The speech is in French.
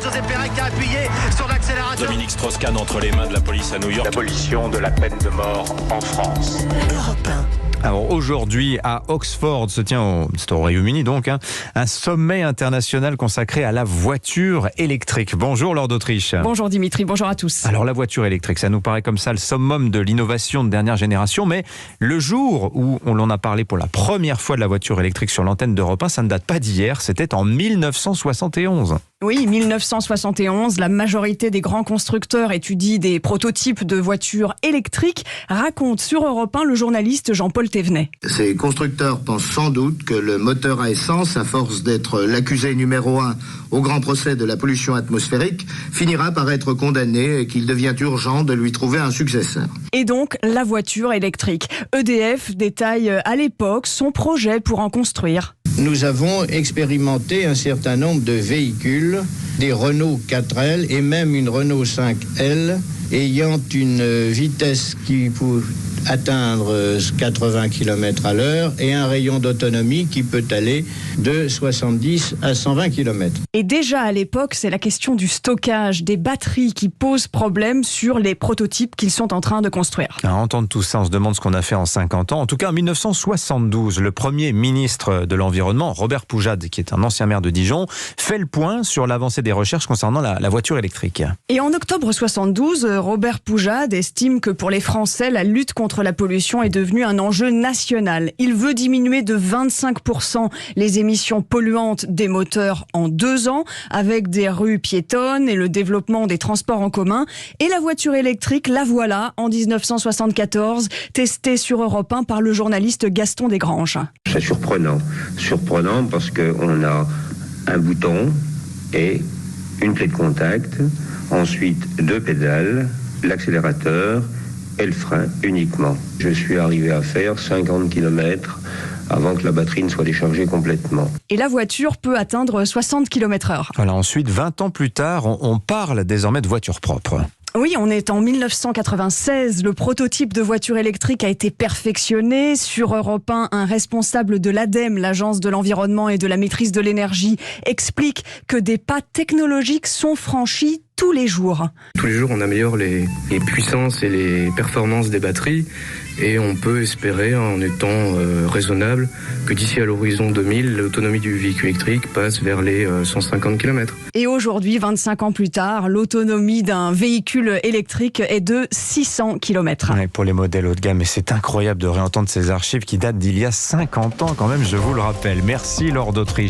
José Pérez qui a appuyé sur l'accélérateur. Dominique Strauss-Kahn entre les mains de la police à New York. L'abolition de la peine de mort en France. Europe 1. Alors aujourd'hui à Oxford se tient, c'est au Royaume-Uni donc, un sommet international consacré à la voiture électrique. Bonjour Laure d'Autriche. Bonjour Dimitri, bonjour à tous. Alors la voiture électrique, ça nous paraît comme ça le summum de l'innovation de dernière génération, mais le jour où on en a parlé pour la première fois de la voiture électrique sur l'antenne d'Europe 1, ça ne date pas d'hier, c'était en 1971. Oui, 1971, la majorité des grands constructeurs étudient des prototypes de voitures électriques, raconte sur Europe 1 le journaliste Jean-Paul Thévenet. Ces constructeurs pensent sans doute que le moteur à essence, à force d'être l'accusé numéro 1 au grand procès de la pollution atmosphérique, finira par être condamné et qu'il devient urgent de lui trouver un successeur. Et donc, la voiture électrique. EDF détaille à l'époque son projet pour en construire. Nous avons expérimenté un certain nombre de véhicules, des Renault 4L et même une Renault 5L, ayant une vitesse qui peut atteindre 80 km à l'heure et un rayon d'autonomie qui peut aller de 70 à 120 km. Et déjà à l'époque, c'est la question du stockage des batteries qui pose problème sur les prototypes qu'ils sont en train de construire. À entendre tout ça, on se demande ce qu'on a fait en 50 ans. En tout cas, en 1972, le premier ministre de l'Environnement, Robert Poujade, qui est un ancien maire de Dijon, fait le point sur l'avancée des recherches concernant la voiture électrique. Et en octobre 72, Robert Poujade estime que pour les Français, la lutte contre la pollution est devenue un enjeu national. Il veut diminuer de 25% les émissions polluantes des moteurs en 2 ans, avec des rues piétonnes et le développement des transports en commun. Et la voiture électrique, la voilà, en 1974, testée sur Europe 1 par le journaliste Gaston Desgranges. C'est surprenant parce qu'on a un bouton et une clé de contact, ensuite 2 pédales, l'accélérateur et le frein uniquement. Je suis arrivé à faire 50 km avant que la batterie ne soit déchargée complètement. Et la voiture peut atteindre 60 km/h. Voilà, ensuite, 20 ans plus tard, on parle désormais de voiture propre. Oui, on est en 1996. Le prototype de voiture électrique a été perfectionné. Sur Europe 1, un responsable de l'ADEME, l'Agence de l'environnement et de la maîtrise de l'énergie, explique que des pas technologiques sont franchis tous les jours. Tous les jours, on améliore les puissances et les performances des batteries et on peut espérer, en étant raisonnable, que d'ici à l'horizon 2000, l'autonomie du véhicule électrique passe vers les 150 km. Et aujourd'hui, 25 ans plus tard, l'autonomie d'un véhicule électrique est de 600 km. Ouais, pour les modèles haut de gamme, et c'est incroyable de réentendre ces archives qui datent d'il y a 50 ans quand même, je vous le rappelle. Merci Laure d'Autriche.